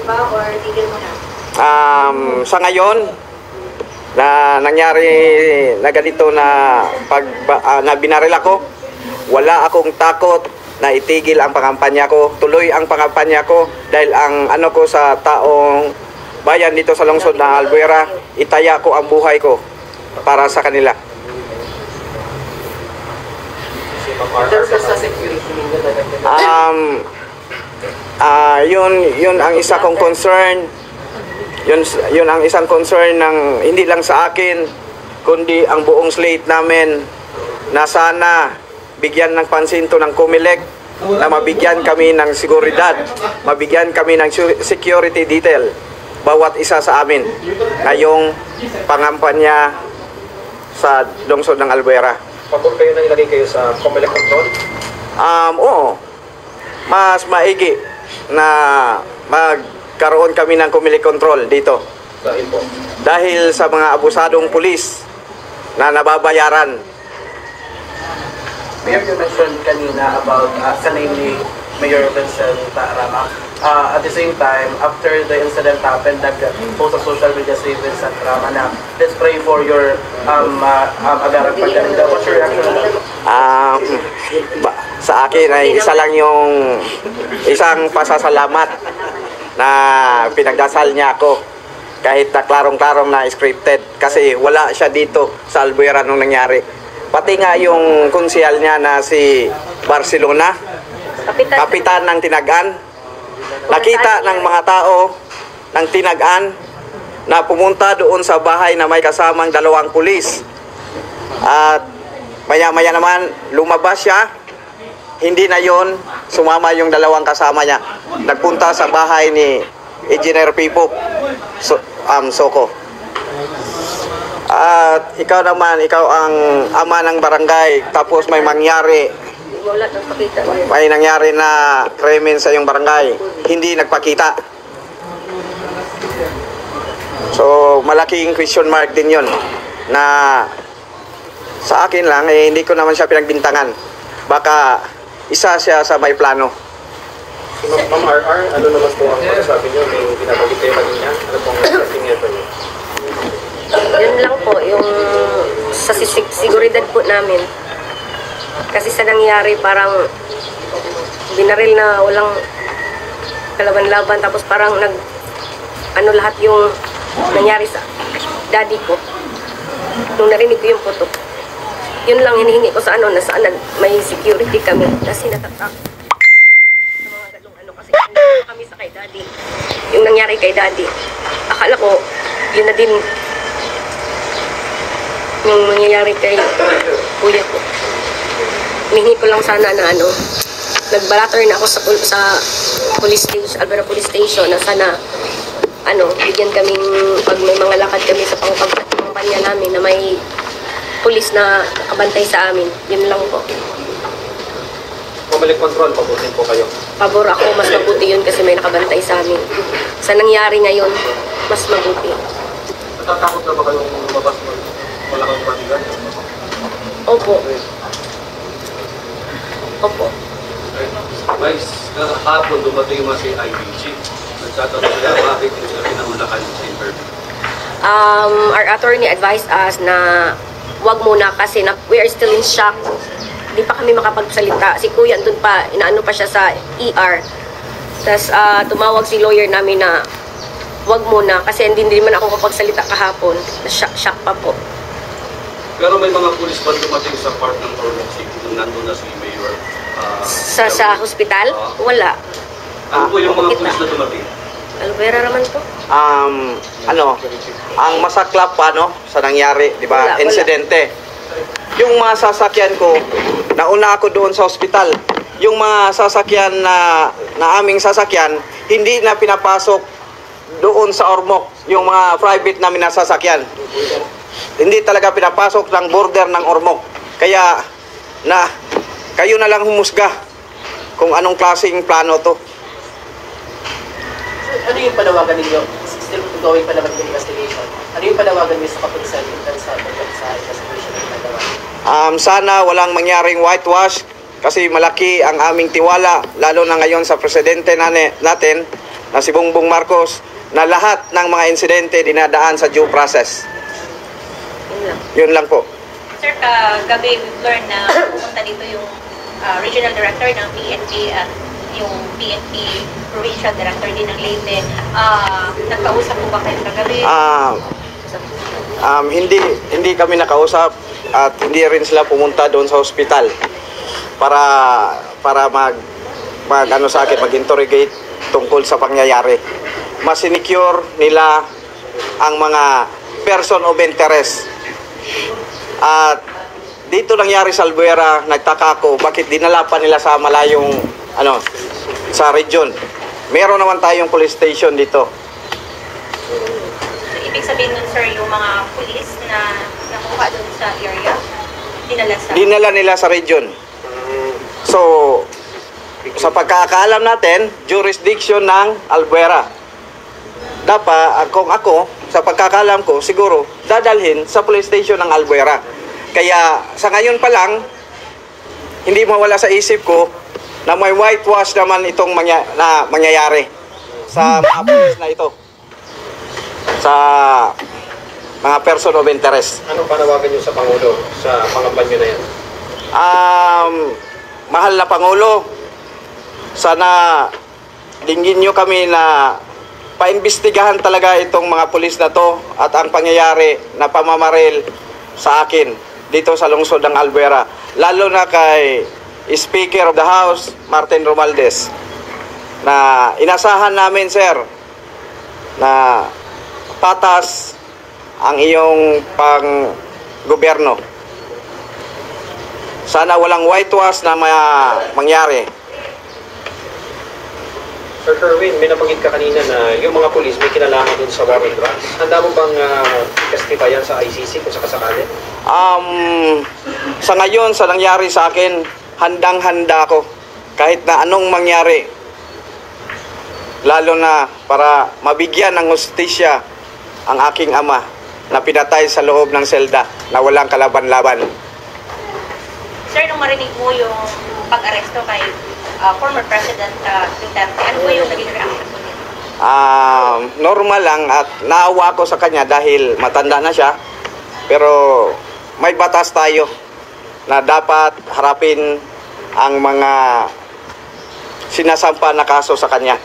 ba or tigil mo na? Sa ngayon, na nangyari na ganito na na binaril ako, wala akong takot na itigil ang pangampanya ko. Tuloy ang pangampanya ko dahil ang ano ko sa taong bayan dito sa lungsod ng Albuera, itaya ko ang buhay ko para sa kanila. Yun ang isa kong concern. Yun ang isang concern ng hindi lang sa akin, kundi ang buong slate namin na sana bigyan ng pansin to ng COMELEC na mabigyan kami ng seguridad, mabigyan kami ng security detail bawat isa sa amin ngayong pangampanya sa lungsod ng Albuera. Pagod kayo na ilagay kayo sa COMELEC control? Oo. Mas maigi na magkaroon kami ng COMELEC control dito. Dahil po? Dahil sa mga abusadong pulis na nababayaran. Mayor, you mentioned kanina about sa name ni Mayor Vincent Rama. At the same time, after the incident happened, nag-post sa social media si Vincent Rama na let's pray for your agarang pagkanda. What's your reaction on that? Sa akin ay isa lang yung isang pasasalamat na pinagdasal niya ako kahit na klarong-klarong na scripted kasi wala siya dito sa Albuera nung nangyari. Pati nga yung konsyal niya na si Barcelona, kapitan ng Tinagan, nakita ng mga tao ng Tinagan na pumunta doon sa bahay na may kasamang 2 pulis. At maya-maya naman lumabas siya. Hindi na yon, sumama yung 2 kasama niya. Nagpunta sa bahay ni Engineer Pipo Soko. At ikaw naman, ikaw ang ama ng barangay, tapos may nangyari na krimen sa iyong barangay, hindi nagpakita. So malaking question mark din yon na sa akin lang, hindi ko naman siya pinagbintangan. Baka isa siya sa may plano. Ma'am RR, ano naman po ang pagkasabi niyo? May pinabagit kayo kanina? Ano pong testing effort niyo? Yun lang po, yung sa siguridad po namin. Kasi sa nangyari parang binaril na walang kalaban-laban tapos parang lahat yung nangyari sa daddy ko. Nung narinig ko yung putok. Yun lang hinihingi ko sa na saan may security kami kasi natatak. Sa mga galong kasi kami sa kay daddy. Yung nangyari kay daddy. Akala ko yun na din yung nangyayari kay kuya ko. Hinihingi ko lang sana na nagbalater na ako sa police station, Albuera Police Station na sana bigyan kaming pag may mga lakad kami sa pangkampanya namin na may pulis na nakabantay sa amin. Yun lang po. COMELEC control, pabutin po kayo? Pabor ako, mas mabuti yun kasi may nakabantay sa amin. Sa nangyari ngayon, mas mabuti. Natatakot na ba kayong lumabas mo? Wala kang patigan? Opo. Opo. Guys, kahapon dumating yung mga si IBG. Nagtatanong sila bakit hindi sila pinahulakan sa interview. Our attorney advised us na wag muna kasi we are still in shock. Hindi pa kami makapagsalita. Si Kuya doon pa, inaano pa siya sa ER. Tapos tumawag si lawyer namin na wag muna kasi hindi man ako kapagsalita kahapon. Shock pa po. Pero may mga pulis ba dumating sa part ng Tornok City nung nandun na si Mayor? Sa hospital? Wala. Ano po yung mga pulis na dumating? Albuera naman po. Ang masaklap pa sa nangyari, di ba? Wala. Insidente. Yung mga sasakyan ko, nauna ako doon sa ospital. Yung mga sasakyan na aming sasakyan, hindi na pinapasok doon sa Ormoc, yung mga private namin na sasakyan. Hindi talaga pinapasok ng border ng Ormoc. Kaya kayo na lang humusga kung anong klaseng plano to. Ano yung panawagan ninyo? Still going pa naman yung investigation. Ano yung panawagan niyo sa kapulisan sa investigation ng panawagan? Sana walang mangyaring whitewash kasi malaki ang aming tiwala lalo na ngayon sa presidente natin na si Bongbong Marcos na lahat ng mga insidente dinadaan sa due process. Yun lang. Yun lang po. Sir, kagabi we've learned na pumunta dito yung regional director ng PNP at yung PNP provincial director din ng Leyte. Nagkausap po ba kayo kagabi? Hindi kami nakausap at hindi rin sila pumunta doon sa ospital para mag-interrogate tungkol sa pangyayari. Mas sinecure nila ang mga person of interest. At dito nangyari sa Albuera, nagtaka ko bakit dinala pa nila sa malayong sa region. Meron naman tayong police station dito. So, ibig sabihin nun, sir, yung mga pulis na nakuha doon sa area, dinala Nila sa region. So, sa pagkakaalam natin, jurisdiction ng Albuera. Dapat, kung ako, sa pagkakaalam ko, siguro, dadalhin sa police station ng Albuera. Kaya, sa ngayon pa lang, hindi mawala sa isip ko na may whitewash naman itong mangyayari sa mga pulis na ito. Sa mga person of interest. Anong panawagan niyo sa Pangulo sa pangampanyo na yan? Mahal na Pangulo, sana dinggin nyo kami na paimbestigahan talaga itong mga pulis na to at ang pangyayari na pamamaril sa akin dito sa lungsod ng Albuera. Lalo na kay Speaker of the House, Martin Romualdez, na inasahan namin, sir, na patas ang iyong pang-gobyerno. Sana walang whitewash na mangyari. Sir Kerwin, may nabanggit ka kanina na yung mga pulis may kinalaman dun sa war on drugs. Handa mo bang testify yan sa ICC kung sakasakali? Sa ngayon, sa nangyari sa akin, handang-handa ako. Kahit na anong mangyari. Lalo na para mabigyan ng hustisya ang aking ama na pinatay sa loob ng selda na walang kalaban-laban. Sir, nung marinig mo yung pag-aresto kay former President Duterte, ano po yung naging reaction mo niya? Normal lang at naawa ko sa kanya dahil matanda na siya. Pero may batas tayo na dapat harapin ang mga sinasampa na kaso sa kanya.